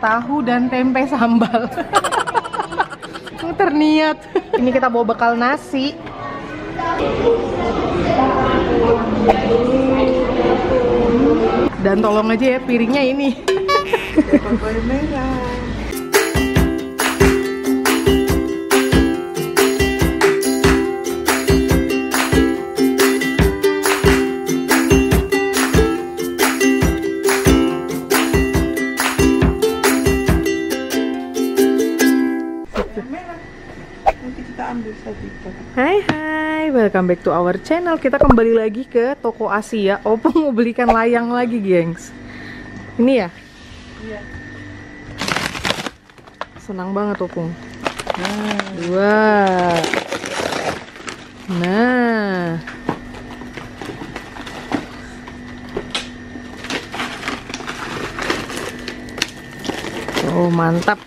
tahu dan tempe sambal. Terniat. Ini kita bawa bekal nasi. Dan tolong aja ya piringnya ini. Papai merah. Hai, welcome back to our channel. Kita kembali lagi ke toko Asia. Opung mau belikan layang lagi, gengs. Ini ya? Iya. Senang banget Opung. Dua. Nah. Oh, mantap.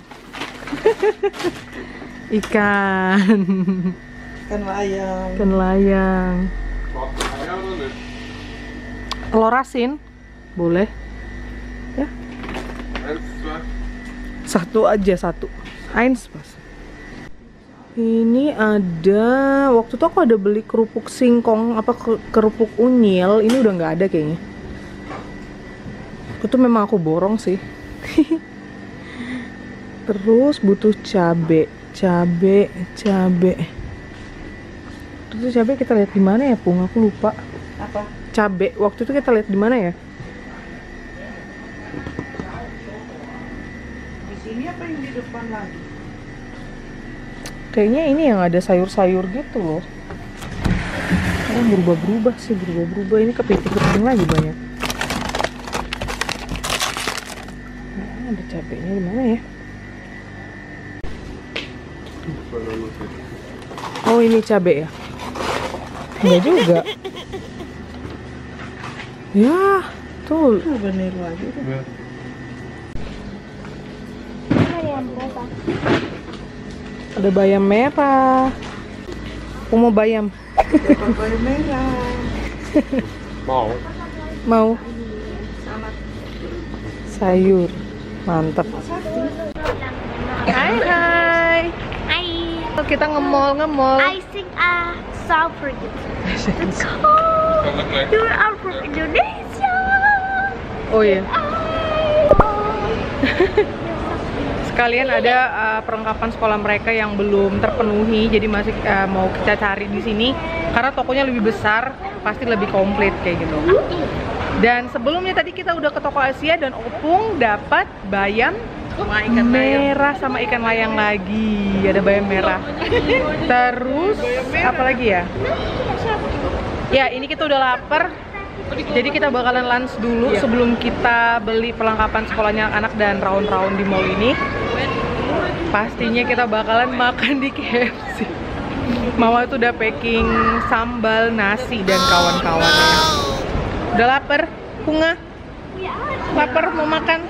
Ikan Layang. Ikan layang. Telur asin boleh ya, satu aja, satu eins pas. Ini ada, waktu itu aku ada beli kerupuk singkong apa kerupuk unyil, ini udah nggak ada kayaknya. Itu memang aku borong sih. Terus butuh cabe. Terus cabe kita lihat di mana ya, Pung? Aku lupa. Apa? Cabe waktu itu kita lihat di mana ya? Di sini apa yang di depan lagi? Kayaknya ini yang ada sayur-sayur gitu loh. Karena berubah-berubah sih, berubah-berubah. Ini kepiting lagi banyak. Nah, ada cabenya di mana ya? Oh, ini cabe ya? Enggak juga. Ya, tuh. Bener lagi. Ada bayam merah. Aku mau bayam. Papai merah. Mau sayur. Mantap. Hai. Hi. Kita nge-mall. I think a song for you. Let's go. You are from Indonesia. Oh iya. Sekalian ada perlengkapan sekolah mereka yang belum terpenuhi, jadi masih mau kita cari di sini karena tokonya lebih besar, pasti lebih komplit kayak gitu. Dan sebelumnya tadi kita udah ke toko Asia dan Opung dapat bayam merah sama ikan layang lagi. Ada bayam merah. Terus apa lagi ya? Ya, ini kita udah lapar. Jadi kita bakalan lunch dulu sebelum kita beli perlengkapan sekolahnya anak dan round-round di mall ini. Pastinya kita bakalan makan di KFC. Mama itu udah packing sambal, nasi dan kawan-kawannya. Udah lapar? Bunga? Lapar mau makan?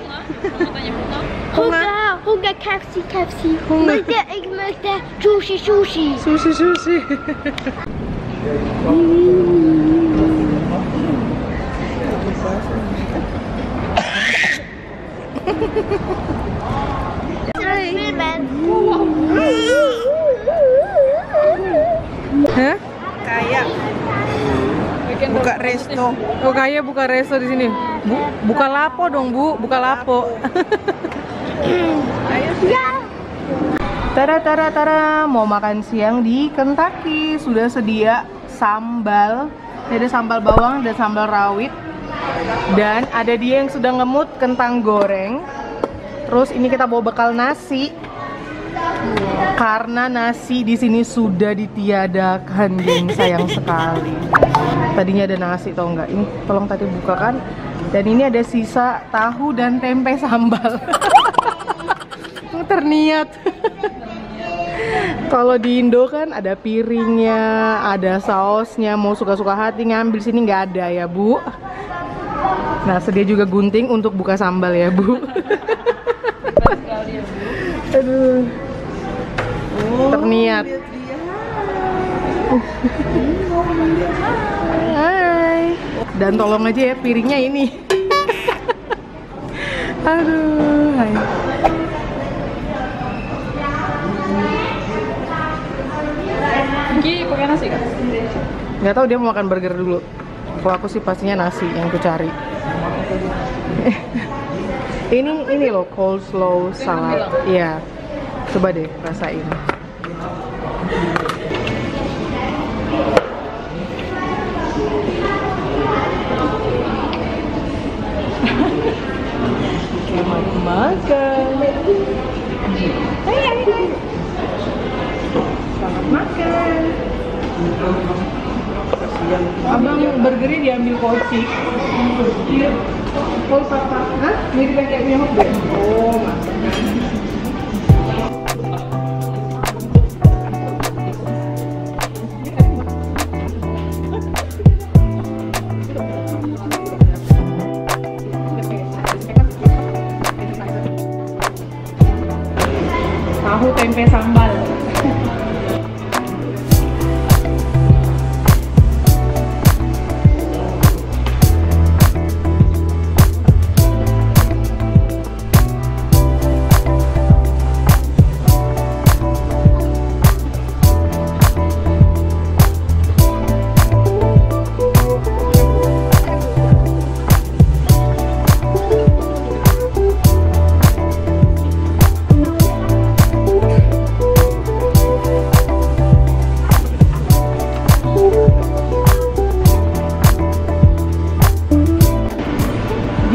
Hunga KFC. Ik möchte sushi. Sushi. Hah? Kayak buka resto. Oh, kayak buka resto di sini. Buka lapo dong, Bu. Buka lapo. Tara, mau makan siang di Kentucky. Sudah sedia sambal. Ada sambal bawang dan sambal rawit. Dan ada dia yang sudah ngemut kentang goreng. Terus ini kita bawa bekal nasi. Karena nasi di sini sudah ditiadakan, geng, sayang sekali. Tadinya ada nasi tau nggak? Ini tolong tadi bukakan. Dan ini ada sisa tahu dan tempe sambal. Terniat. Kalau di Indo kan ada piringnya, ada sausnya, mau suka-suka hati ngambil, sini nggak ada ya, Bu. Nah, sedia juga gunting untuk buka sambal ya, Bu. Aduh. Terniat. Hai. Dan tolong aja ya piringnya ini. Aduh. Hai. Nggak tahu dia mau makan burger dulu. Kalau aku sih pastinya nasi yang aku cari. ini loh coleslaw salad. Iya. Coba deh rasain. Makan. Selamat makan. Abang burgernya diambil kocik. Iya. Oh papa, hah? Mirip kayak punya hotdog. Oh, tahu tempe sambal.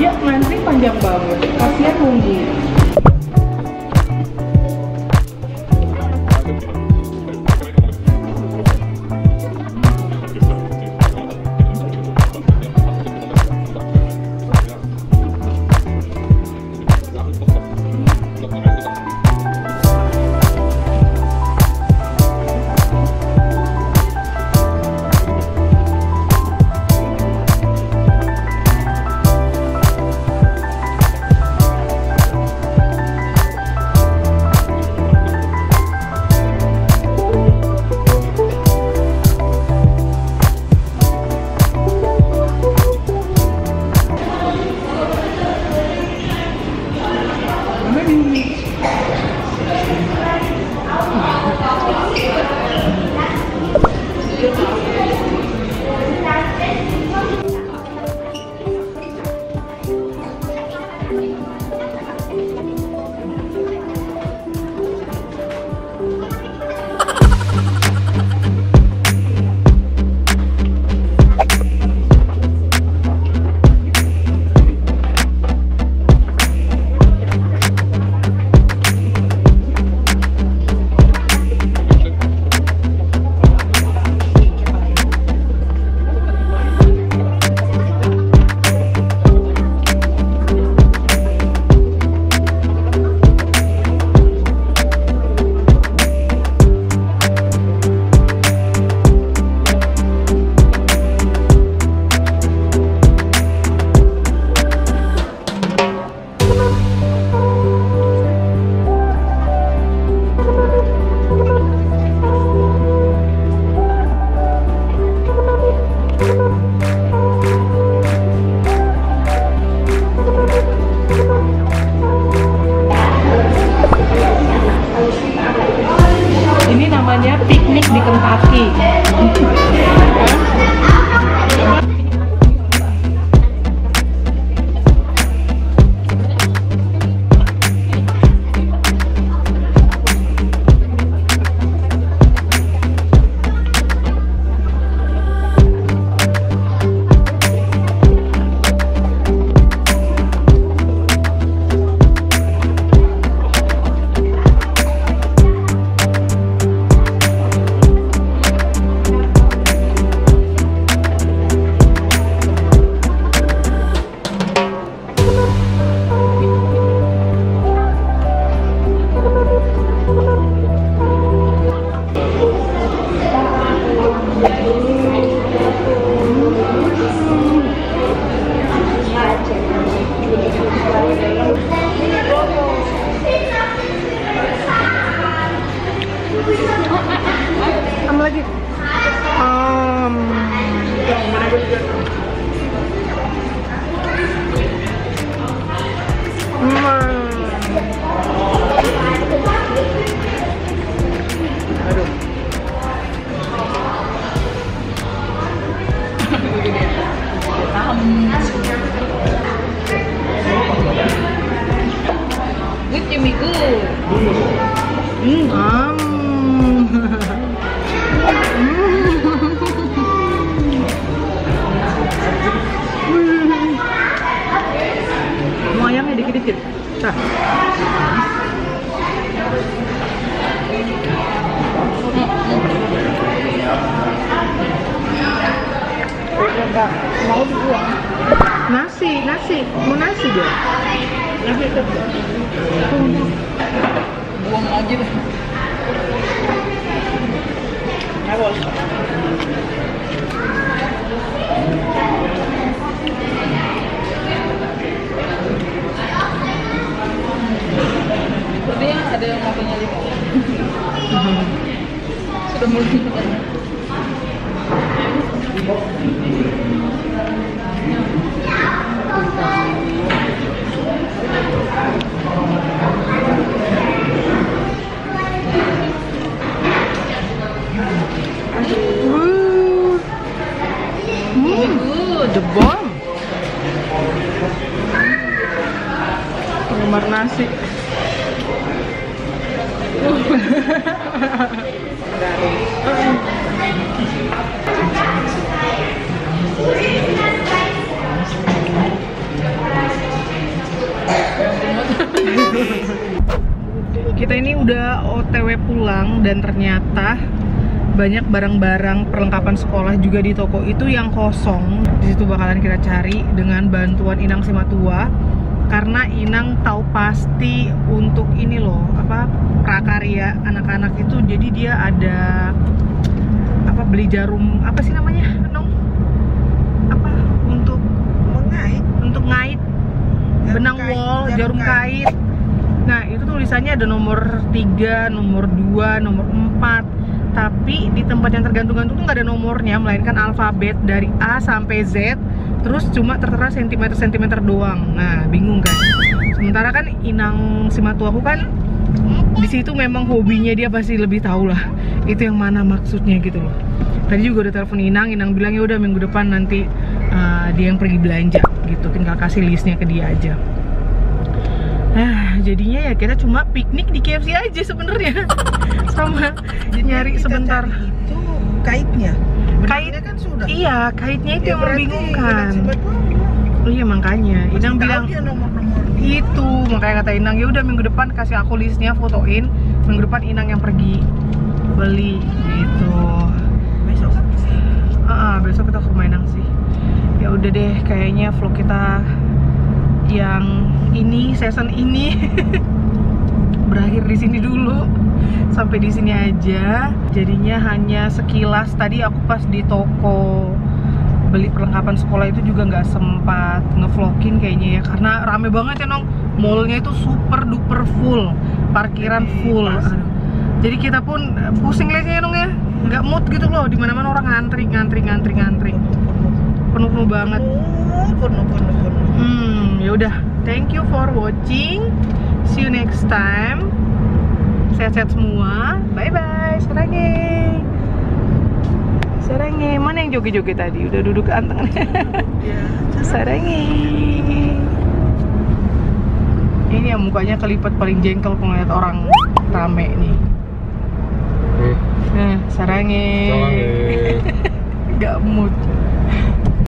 Dia ngantri panjang banget, kasihan nunggu. Ini namanya piknik di Kentucky. migu. Mau ayamnya dikit-dikit. Nah. Mau dibuang. Nasi, mau nasi dia. Nasi itu buang aja deh. Awas. Sepertinya ada yang makannya lima. Sudah mulai makan. The bomb. Penggemar nasi. Kita ini udah OTW pulang dan ternyata banyak barang-barang perlengkapan sekolah juga di toko itu yang kosong. Di situ bakalan kita cari dengan bantuan Inang Simatua, karena Inang tahu pasti untuk ini loh, apa, prakarya anak-anak itu. Jadi dia ada apa, beli jarum apa sih namanya, Nong? Apa untuk Mengait. Untuk ngait benang wol, jarum kait. Nah, itu tulisannya ada nomor 3, nomor 2, nomor 4. Tapi di tempat yang tergantung-gantung tuh nggak ada nomornya, melainkan alfabet dari A sampai Z. Terus cuma tertera sentimeter-sentimeter doang. Nah, bingung kan? Sementara kan Inang Simatua aku kan di situ memang hobinya dia pasti lebih tahu lah itu yang mana maksudnya gitu loh. Tadi juga udah telepon Inang bilang ya udah minggu depan nanti dia yang pergi belanja gitu, tinggal kasih listnya ke dia aja. Nah, jadinya ya kita cuma piknik di KFC aja sebenarnya. Sama nyari sebentar. Itu kaitnya. Kaitnya kan sudah. Iya, kaitnya itu Ya, yang membingungkan. berarti Iya, makanya Inang bilang dia nomor-nomor itu, makanya kata Inang ya udah minggu depan kasih aku listnya, fotoin. Minggu depan Inang yang pergi beli gitu. besok kan sih. Besok kita ke rumah Inang sih. Ya udah deh, kayaknya vlog kita yang ini, season ini berakhir di sini dulu. Sampai di sini aja. Jadinya hanya sekilas. Tadi aku pas di toko beli perlengkapan sekolah itu juga nggak sempat ngevlogin kayaknya ya, karena rame banget ya Nong. Mallnya itu super duper full, parkiran full. Aduh. Jadi kita pun pusing liatnya ya Nong ya, nggak mood gitu loh. Dimana-mana orang ngantri. Penuh banget. Penuh. Ya udah. Thank you for watching. See you next time. Sehat-sehat semua. Bye-bye. Sarangnya. Mana yang joget-joget tadi? Udah duduk anteng. Ya, Sarangnya. Ini yang mukanya kelipat paling jengkel kalau ngeliat orang rame nih. Nah, sarangnya. Gak mood.